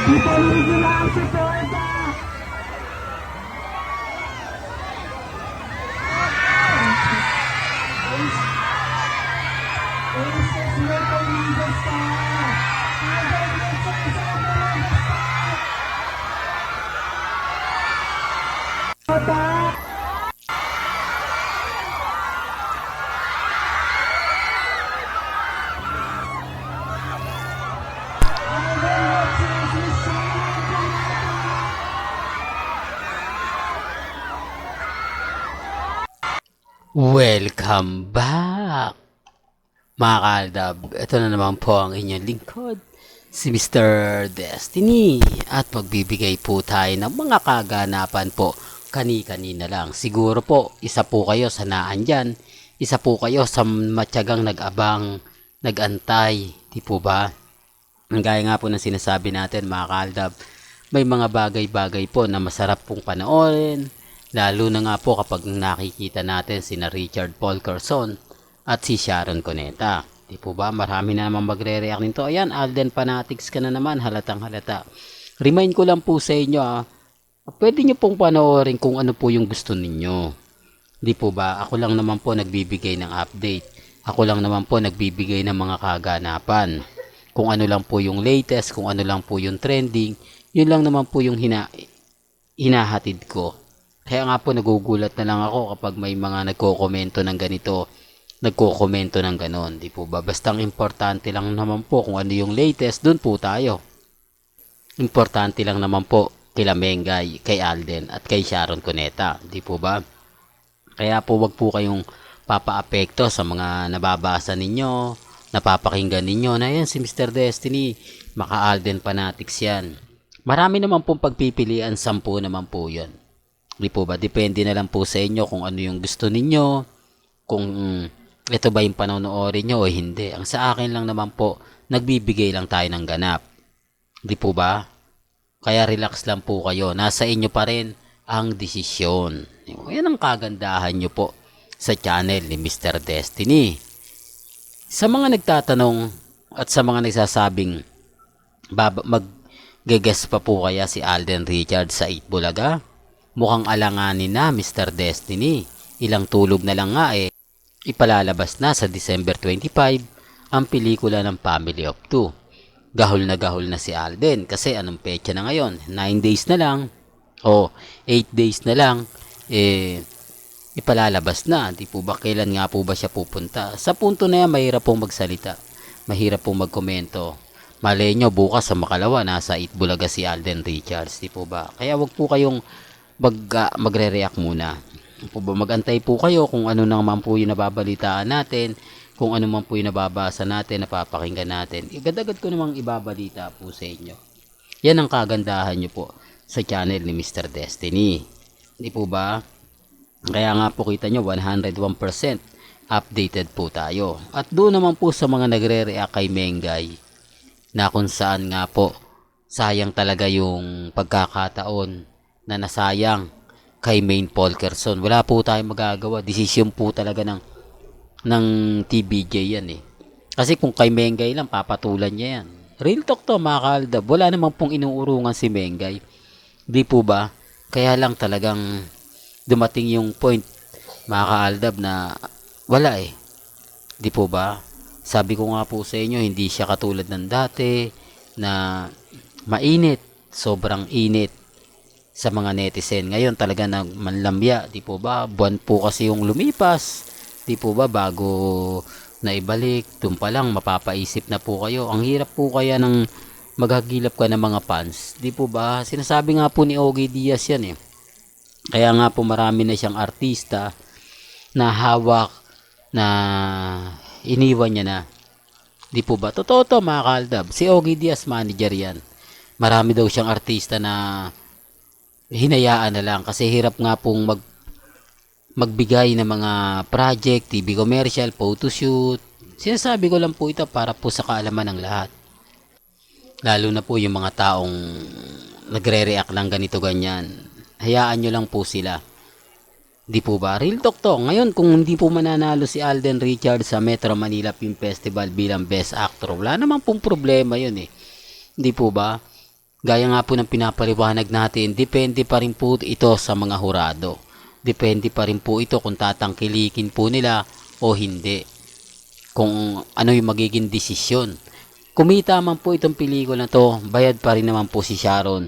Ipamigil lang si Toda. Princess Miracle Leader Star. Toda. Welcome back, mga kaaldab. Ito na naman po ang inyong lingkod, si Mr. Destiny. At magbibigay po tayo ng mga kaganapan po, kani-kanina lang. Siguro po, isa po kayo sa naan dyan. Isa po kayo sa matyagang nag-abang, nag-antay. Di po ba? Ang gaya nga po ng sinasabi natin, mga kaaldab, may mga bagay-bagay po na masarap pong panoorin. Lalo na nga po kapag nakikita natin sina Richard Paul Carson at si Sharon Cuneta. Di po ba? Marami na naman magre-react nito. Ayan, Alden Fanatics ka na naman. Halatang halata. Remind ko lang po sa inyo pwede nyo pong panoorin kung ano po yung gusto ninyo. Di po ba? Ako lang naman po nagbibigay ng update. Ako lang naman po nagbibigay ng mga kaganapan. Kung ano lang po yung latest, kung ano lang po yung trending, yun lang naman po yung hinahatid ko. Kaya nga po nagugulat na lang ako kapag may mga nagko-komento ng ganito, nagko-komento ng ganon, di po ba? Basta ang importante lang naman po kung ano yung latest, dun po tayo. Importante lang naman po kila Mengay, kay Alden at kay Sharon Cuneta, di po ba? Kaya po wag po kayong papaapekto sa mga nababasa ninyo, napapakinggan ninyo na yan si Mr. Destiny, maka Alden Fanatics yan. Marami naman pong pagpipilian, 10 naman po yun. Di po ba? Depende na lang po sa inyo kung ano yung gusto ninyo, kung ito ba yung panonoorin nyo o hindi. Ang sa akin lang naman po, nagbibigay lang tayo ng ganap. Di po ba? Kaya relax lang po kayo. Nasa inyo pa rin ang desisyon. Yan ang kagandahan nyo po sa channel ni Mr. Destiny. Sa mga nagtatanong at sa mga nagsasabing mag-guess pa po kaya si Alden Richard sa 8 Bulaga? Mukhang alanganin na, Mr. Destiny. Ilang tulog na lang nga ipalalabas na sa December 25 ang pelikula ng Family of 2. Gahol na si Alden kasi anong petsa na ngayon? 9 days na lang o 8 days na lang ipalalabas na. Di po ba kailan nga po ba siya pupunta? Sa punto na yan, mahirap pong magsalita. Mahirap pong magkomento. Malay nyo, bukas sa makalawa, nasa 8 Bulaga si Alden Richards. Di po ba? Kaya wag po kayong magre-react muna. Magantay po kayo kung ano naman po yung nababalitaan natin, kung ano man po yung nababasa natin, napapakinggan natin. Agad-agad ko namang ibabalita po sa inyo. Yan ang kagandahan nyo po sa channel ni Mr. Destiny. Hindi po ba? Kaya nga po kita nyo, 101% updated po tayo. At doon naman po sa mga nagre-react kay Mengay, na kung saan nga po, sayang talaga yung pagkakataon na nasayang kay Main Paul Carson. Wala po tayong magagawa. Desisyon po talaga ng TBJ yan Kasi kung kay Mengay lang, papatulan niya yan. Real talk to, mga kaaldab. Wala namang pong inuurungan si Mengay. Di po ba? Kaya lang talagang dumating yung point, mga kaaldab, na wala Di po ba? Sabi ko nga po sa inyo, hindi siya katulad ng dati na mainit, sobrang init sa mga netizen. Ngayon talaga nagmanlamya, di po ba? Buwan po kasi yung lumipas, di po ba? Bago na ibalik, dun pa lang mapapaisip na po kayo. Ang hirap po kaya ng maghagilap ka ng mga fans, di po ba? Sinasabi nga po ni Ogie Diaz yan Kaya nga po marami na siyang artista na hawak na iniwan niya na. Di po ba? Totoo to, mga kaaldab. Si Ogie Diaz, manager yan. Marami daw siyang artista na hinayaan na lang kasi hirap nga pong magbigay ng mga project, TV commercial, photoshoot. Sinasabi ko lang po ito para po sa kaalaman ng lahat. Lalo na po yung mga taong nagre-react lang ganito ganyan. Hayaan nyo lang po sila. Di po ba? Real talk to. Ngayon, kung hindi po mananalo si Alden Richards sa Metro Manila Film Festival bilang Best Actor, wala naman pong problema yun Di po ba? Gaya nga po ng pinapaliwanag natin, depende pa rin po ito sa mga hurado. Depende pa rin po ito kung tatangkilikin po nila o hindi. Kung ano yung magiging desisyon. Kumita man po itong pelikula na to, bayad pa rin naman po si Sharon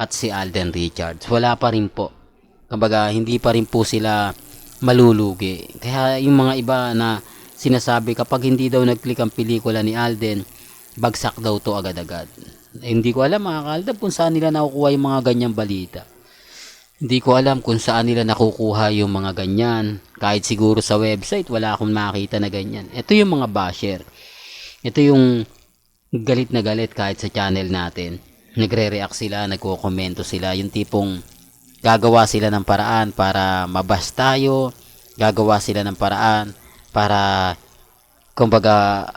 at si Alden Richards. Wala pa rin po. Kumbaga, hindi pa rin po sila malulugi. Kaya yung mga iba na sinasabi kapag hindi daw nag-click ang pelikula ni Alden, bagsak daw to agad-agad. Hindi ko alam mga kaaldab kung saan nila nakukuha yung mga ganyang balita. Hindi ko alam kung saan nila nakukuha yung mga ganyan. Kahit siguro sa website, wala akong makita na ganyan. Ito yung mga basher. Ito yung galit na galit kahit sa channel natin. Nagre-react sila, nagko-komento sila. Yung tipong gagawa sila ng paraan para mabas tayo. Gagawa sila ng paraan para kumbaga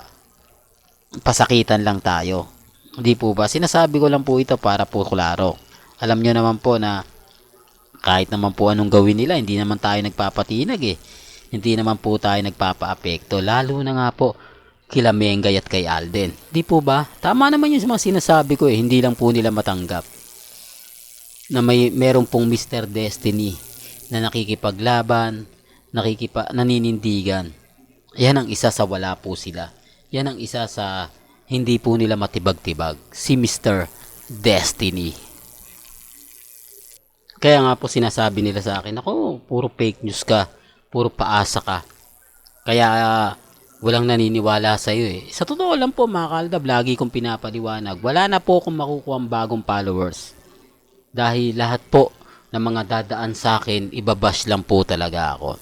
pasakitan lang tayo. Hindi po ba? Sinasabi ko lang po ito para po klaro. Alam nyo naman po na kahit naman po anong gawin nila, hindi naman tayo nagpapatinag eh. Hindi naman po tayo nagpapa-apekto. Lalo na nga po kila Mengay at kay Alden. Di po ba? Tama naman yung mga sinasabi ko eh. Hindi lang po nila matanggap na meron pong Mr. Destiny na nakikipaglaban, naninindigan. Yan ang isa sa wala po sila. Yan ang isa sa hindi po nila matibag-tibag. Si Mr. Destiny. Kaya nga po sinasabi nila sa akin, ako, puro fake news ka. Puro paasa ka. Kaya walang naniniwala sa iyo eh. Sa totoo lang po mga kaaldab, lagi kong pinapaliwanag. Wala na po akong makukuha ang bagong followers. Dahil lahat po ng mga dadaan sa akin, ibabash lang po talaga ako.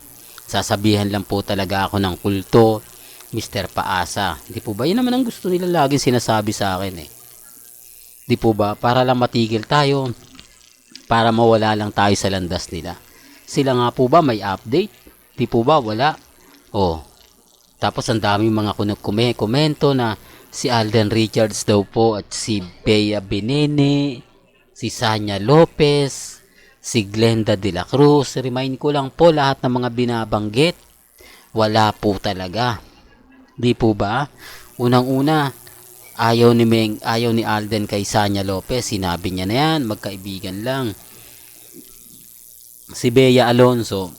Sasabihan lang po talaga ako ng kulto, Mr. Paasa. Di po ba? Yun naman ang gusto nila laging sinasabi sa akin eh. Di po ba? Para lang matigil tayo. Para mawala lang tayo sa landas nila. Sila nga po ba may update? Di po ba? Wala. Oh. Tapos ang daming mga komento na si Alden Richards daw po at si Bea Benene, si Sanya Lopez, si Glenda de la Cruz. Remind ko lang po lahat ng mga binabanggit. Wala po talaga. Di po ba? Unang-una, ayaw ni Alden kay Sanya Lopez. Sinabi niya na yan, magkaibigan lang. Si Bea Alonso,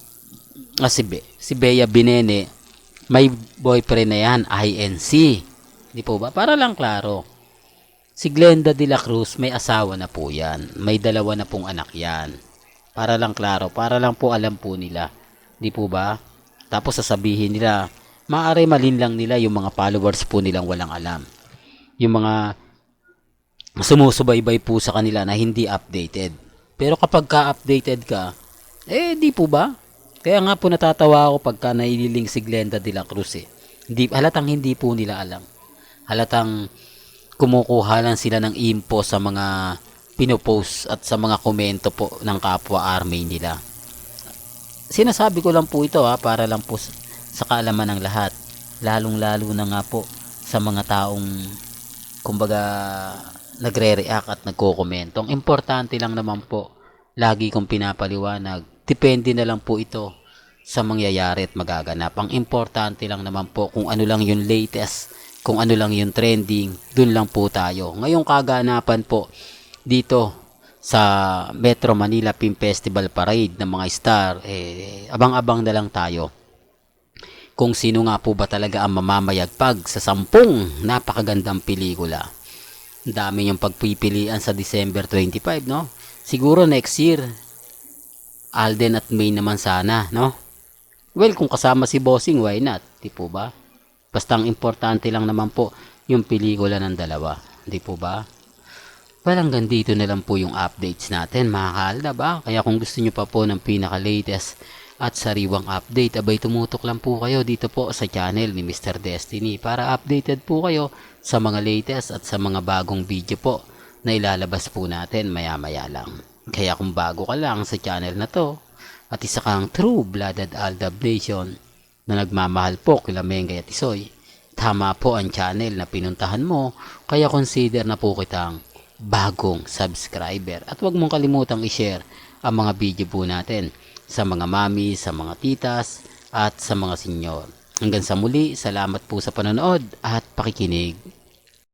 si Bea Benene, may boyfriend na yan, INC. Di po ba? Para lang klaro. Si Glenda de la Cruz, may asawa na po yan. May dalawa na pong anak yan. Para lang klaro, para lang po alam po nila. Di po ba? Tapos sasabihin nila, maaari malinlang nila yung mga followers po nilang walang alam. Yung mga sumusubaybay po sa kanila na hindi updated. Pero kapag ka-updated ka, di po ba? Kaya nga po natatawa ako pagka naililing si Glenda de la Cruz eh. Halatang hindi po nila alam. Halatang kumukuha lang sila ng info sa mga pinopost at sa mga komento po ng kapwa army nila. Sinasabi ko lang po ito para lang po sa kaalaman ng lahat. Lalong-lalo na nga po sa mga taong kumbaga nagre-react at nagko-komento. Ang importante lang naman po, lagi kong pinapaliwanag, depende na lang po ito sa mangyayari at magaganap. Ang importante lang naman po kung ano lang yung latest, kung ano lang yung trending, dun lang po tayo. Ngayong kaganapan po dito sa Metro Manila Film Festival Parade ng mga star, abang-abang na lang tayo kung sino nga po ba talaga ang mamamayagpag sa 10 napakagandang pelikula. Ang dami yung pagpipilian sa December 25, no? Siguro next year, Alden at May naman sana, no? Well, kung kasama si Bossing, why not? Di po ba? Basta ang importante lang naman po yung pelikula ng dalawa. Di po ba? Well, hanggang dito na lang po yung updates natin, mga kaaldab, ba? Kaya kung gusto nyo pa po ng pinaka-latest at sariwang update, abay tumutok lang po kayo dito po sa channel ni Mr. Destiny para updated po kayo sa mga latest at sa mga bagong video po na ilalabas po natin maya-maya lang. Kaya kung bago ka lang sa channel na to at isa kang true-blooded Aldab Nation na nagmamahal po kila Mengay at Isoy, tama po ang channel na pinuntahan mo, kaya consider na po kitang bagong subscriber. At huwag mong kalimutang i-share ang mga video po natin sa mga mami, sa mga titas, at sa mga senyor. Hanggang sa muli, salamat po sa panonood at pakikinig.